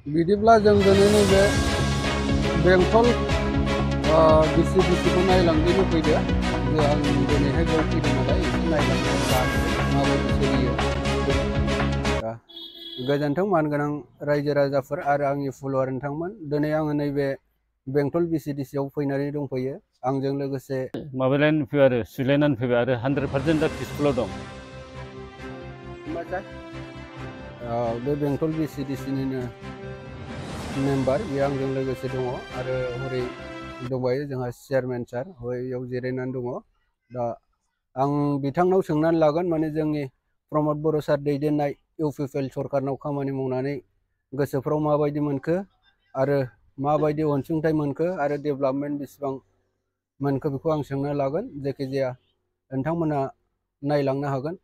बिदिब्ला जों दिनैनि बे बेंटल बिसिखौ नायलांनो फैदो जे आं दिनैहाय बेयाव फैदों नालाय एसे नायलांनो माबायदि सोलियो दा गोजोन्थों मानगोनां रायजो राजाफोर आरो आंनि फल'वार नोंथांमोन दिनै आङो नैबे बेंटल बिसिडिसिआव फैनानै दंफैयो आंजों लोगोसे माबालायनानै फैबाय आरो सुलायनानै फैबाय आरो 100% दा पिसफुलाव दं बे बेंटल बिसिडिसिनिनो मेम्बार बे आंजों लोगोसे दङ आरो हरै दंबायो जोंहा चेयारमेन सार बैयाव जिरायनानै दङ दा आं बिथांनाव सोंनानै लागोन माने जोंनि प्रमद बर' सार दैदेननाय इउपिपिएल सरकारनाव खामानि मावनानै गोसोफ्राव माबायदि मोनखो आरो माबायदि अनसुंथाइ मोनखो आरो डेभेलपमेन्ट बेसेबां मोनखो बेखौ आं सोंनो लागोन जायखिजाया नोंथांमोना नायलांनो हागोन।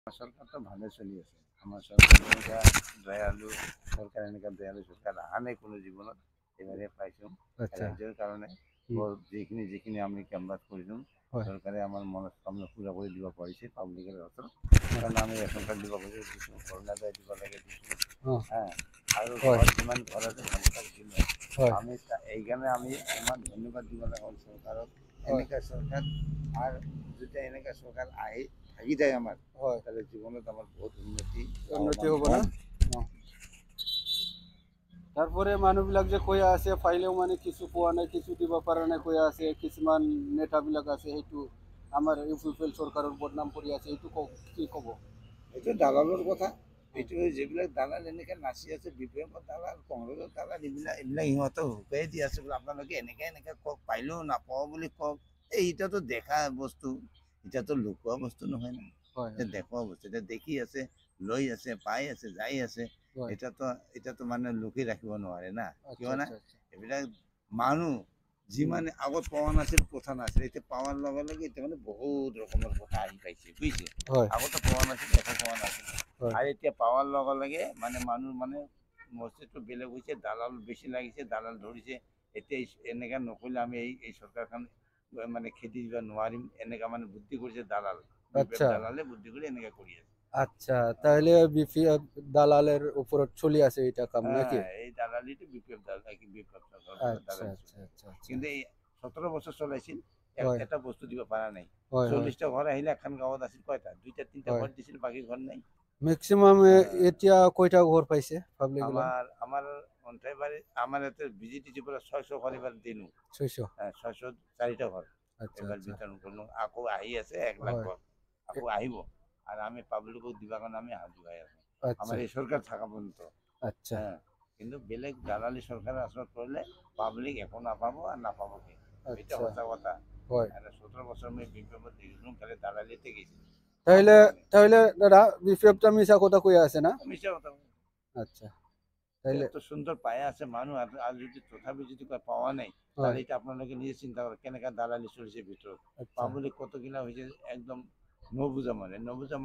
सरकारथ' ভালো চলি আছে আমার সরকার এনেকা দয়ালু সরকার এনেকা দয়ালু সরকার অহা নাই কোনো জীৱনত এবাৰে পাইছোঁ ৰাজ্যৰ কাৰণে যিখিনি আমি কেম্পাছ কৰিছোঁ চৰকাৰে আমাৰ মনস্কামনা পূৰা কৰি দিব পাৰিছে পাব্লিকৰ হাতত কাৰণ আমি ৰেচন কাৰ্ড দিব পাৰিছোঁ দিছোঁ অৰুণোদয় দিব লাগে দিছোঁ আৰু যিমান ঘৰ আছে সন্তান দিলে আমি এইকাৰণে আমি ইমান ধন্যবাদ দিব লগা হ'ল চৰকাৰক এনেকা চৰকাৰ আৰ যেতিয়া এনেকা চৰকাৰ আহি থাকি যায় আমাৰ তাহলে জীবনত আমাৰ বহুত উন্নতি হ'ব না তাৰপৰে মানুহবিলাক যে কৈ আছে ফাইলেও মানে কিছু পোৱা নাই কিছু দিব পৰা নাই কৈ আছে কিছুমান নেতাবিলাক আছে সেইটো আমাৰ ইউপিপিএল চৰকাৰৰ বদনাম কৰি আছে এইটো কি ক'ব? এইটো দালালৰ কথা এইটো যিবিলাক দালাল এনেকৈ নাচি আছে বিপিএমৰ দালাল কংগ্ৰেছৰ দালাল এইবিলাক সিহঁতক শুকাই দি আছে বোলে আপোনালোকে এনেকৈ কওক পাইলেও নাপাওঁ বুলি কওক এতিয়াতো দেখা বস্তু এতিয়াতো লুকোৱা বস্তু নহয় না দেখুওৱা বস্তু এতিয়া দেখি আছে লৈ আছে পাই আছে যাই আছে এতিয়াতো মানে লুকি ৰাখিব নোৱাৰে না কিয় না এইবিলাক মানুহ যিমানে আগত পোৱা নাছিল কথা নাছিল এতিয়া পাৱাৰ লগে লগে এতিয়া মানে বহুত ৰকমৰ কথা আহি পাইছে বুজিছে আগতে পোৱা নাছিল একো পোৱা নাছিল আৰু এতিয়া পাৱাৰ লগে লগে মানে মানুহ মানে মস্তিষ্কটো বেলেগ হৈছে দালাল বেছি লাগিছে দালাল ধৰিছে এতিয়া এনেকা নকৰিলে আমি এই চৰকাৰখন মানে খেতি দিব নোৱাৰিম এনেকা মানে বুদ্ধি কৰিছে দালাল দালালে বুদ্ধি কৰি এনেকা কৰি আছে আচ্ছা তাহলে বিপিএফ দালালের উপর চলে আসে এটা কাম নাকি এই দালালিটো বিপিএফ কিন্তু এই 17 বছর চলাইছিল এটা বস্তু দিব পারা নাই 40টা ঘর আহিলে এখন গাঁৱত আছিল কয়টা 2টা 3টা ঘর দিছিল বাকি ঘর নাই ম্যাক্সিমাম এতিয়া কয়টা ঘর পাইছে পাবলিক আমার অন্ঠাইবাড়ি আমার এতে বিজেপি পৰা 600 ঘর এবার দিলো 600 604টা ঘর এবার বিতরণ করলো আকৌ আহি আছে 1 লাখ ঘর আকৌ আহিব আর আমি পাবলিকক দিবার কারণে আমি হাত জোগাই আছি আমার এই সরকার থাকা পর্যন্ত আচ্ছা কিন্তু বেলেগ দালালি সরকার আসলে করলে পাবলিক এখন নাপাবো আর নাপাবো কি এটা হচ্ছে কথা 17 বছর আমি বিপ্লব দেখলাম খালি দালালিতে গেছি তাহলে দাদা বিপ্লবটা মিছা কথা কই আছে না মিছা কথা আচ্ছা তাহলে এত সুন্দর পায়ে আছে মানুষ আর যদি তথাপি যদি পাওয়া নাই তাহলে এটা আপনাদেরকে নিজে চিন্তা করে কেনেকা দালালি চলছে ভিতৰত পাবলিক কতগিলা হয়েছে একদম নবুজা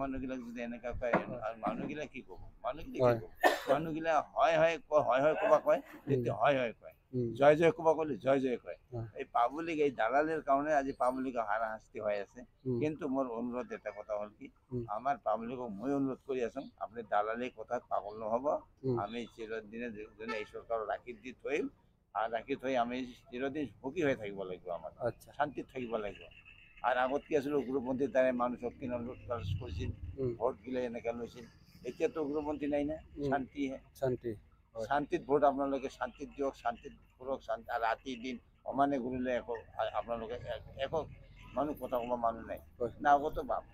মানুহগিলাক যদি এনেকা কয় আর মানুহগিলা কি কব মানুহগিলা হয় কবা কয় তেতিয়া হয় কয় জয় জয় কবা কলে জয় জয় কয় এই পাবলিক এই দালালের কারণে আজি পাবলিক হারাশাস্তি হয়ে আছে কিন্তু মোর অনুরোধ এটা কথা হল কি আমার পাবলিকক মই অনুরোধ কৰি আছো আপনি দালালির কথা পাগল নহব আমি চিরদিনের জন্য এই সরকার রাখি দি থইম আর রাখি থই আমি চিরদিন সুখী হয়ে থাকিব লাগিব আমার শান্তিত থাকিব লাগিব আর আগত কি আছিল উগ্রপন্থীর দ্বারা মানুষক কিনা লুটতরাজ করেছিল ভোট গিলে এনেকা লৈছিল এতিয়া তো উগ্রপন্থী নাই না শান্তিত ভোট আপোনালোকে শান্তিত দিয়ক শান্তিত কৰক শান্তি আর রাতি দিন সমানে ঘুরিলে একো আপোনালোকে একো মানুহ কথা কব মানুহ নাই না আগতো বাপ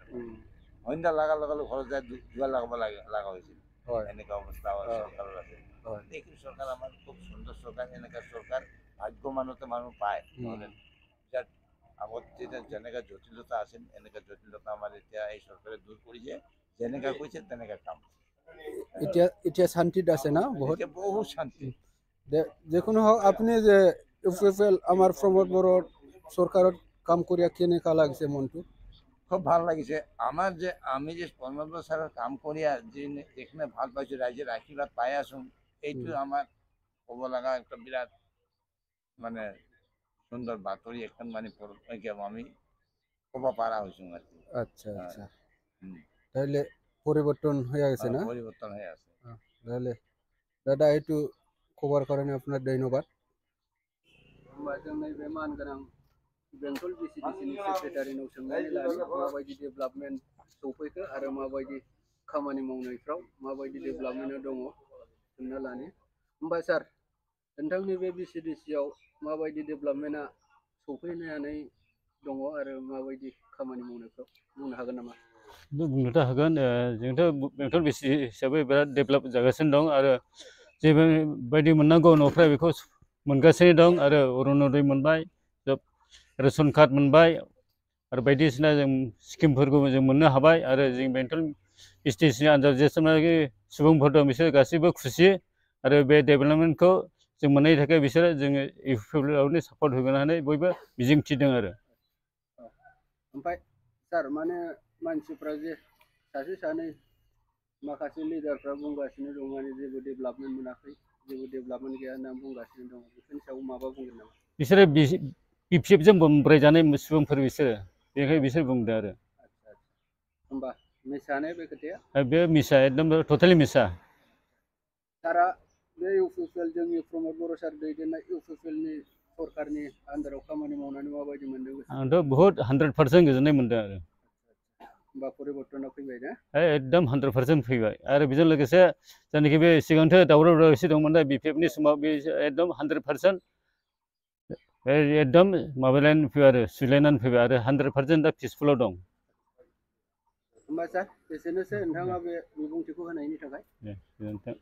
সন্ধ্যা লাগাৰ লগে লগে ঘৰত যায় দুৱাৰ লগাব লগা হৈছিল এনেকা অৱস্থা চৰকাৰৰ আছে এইখিনি চৰকাৰ আমাৰ খুব সুন্দৰ চৰকাৰ এনেকা চৰকাৰ ভাগ্য মানুহতে মানুহ পায় নহ'লে বিৰাট আগত যেতিয়া যেনেকা জটিলতা আছিল এনেকা জটিলতা আমাৰ এতিয়া এই চৰকাৰে দূৰ কৰিছে যেনেকা কৈছে তেনেকা কাম এতিয়া শান্তিত আছে না বহুত শান্তি যেকোনো হোক আপনি যে ইউপিপিএল আমার প্রমোদ বড় সরকারত কাম করিয়া কেনেকা লাগছে মনটো খুব ভাল লাগিছে আমার যে আমি যে প্রমোদ স্যারের কাম করিয়া যেখানে ভাল পাইছো রাইজের আশীর্বাদ পাই আছো এইটো আমার ক'ব লগা একটা বিরাট মানে সুন্দর বাতৰি এখন মানে আমি ক'ব পাৰা হৈছো আর কি আচ্ছা আচ্ছা তাহলে পরিবর্তন হয়ে গেছে না পরিবর্তন হয়ে আছে তাহলে दा itu खबर करने अपना धन्यवाद होमबा जों नैबे मानगोनां बेंटल बिसिडिसिनि सेक्रेटारिनाव सोंनानै लानि माबायदि डेभेलपमेन्ट सौफैखो आरो माबायदि खामानि मावनायफ्राव माबायदि डेभेलपमेन्टआ दङ सोंना लानि होमबा सार नोंथांनि बे बिसिडिसिआव माबायदि डेभेलपमेन्टआ सौफैनानै दङ आरो माबायदि खामानि मावनायफ्राव बुंनो हागोन नामा? बुंनोथ' हागोन जोंथ' बेंटल बिसि हिसाबै बिराद डेभेलप जागासिनो दं आरो जेबायदि मोननांगौ न'फ्रा बेखौ मोनगासिनो दं आरो अरुनदय मोनबाय रेशन कार्ड मोनबाय आरो बायदिसिना जों स्किमफोरखौ जों मोननो हाबाय आरो जों बेंटल बिसिडिसिनि आन्दाराव जेसेबांनाखि सुबुंफोर दं बिसोर गासैबो खुसि आरो बे डेभेलपमेन्टखौ जों मोननायनि थाखाय बिसोरो जोङो इउपिपिएलआवनो सापर्ट होगोन होननानै बयबो मिजिंथिदों आरो ओमफ्राय सार माने मानसिफ्रा जे सासे सानै माखासे लिडारफ्रा बुंगासिनो दं माने जेबो डेभेलपमेन्ट मोनाखै जेबो डेभेलपमेन्ट गैया होनना बुंगासिनो दं बेफोरनि सायाव माबा बुंगोन नामा? बिसोरो बिपिएफजों बमब्रायजानाय सुबुंफोर बिसोरो बेनिखायनो बिसोर बुंदों आरो होमबा मिसाने बे खोथाया बे मिसा एकदम टटेलि मिसा सारा बे इउपिपिएल जोंनि प्रमद बर' सार दैदेननाय इउपिपिएलनि सरकारनि आन्दाराव खामानि मावनानै माबायदि मोनदों? आंथ' बहुत 100% गोजोननाय मोनदों आरो होमबा परिबर्तना फैबाय ना? एकदम 100% फैबाय आरो बेजों लोगोसे जायनाखि बे सिगांथ' दावराव दावसि दंमोन दा बिपिएफनि समाव बे एकदम 100% एकदम माबालायनानै फैबाय आरो सुलायनानै फैबाय आरो 100% दा पिसफुलाव दं। होमबा सार एसेनोसै नोंथाङा बे बिबुंथिखौ होनायनि थाखाय। दे गोजोनथों।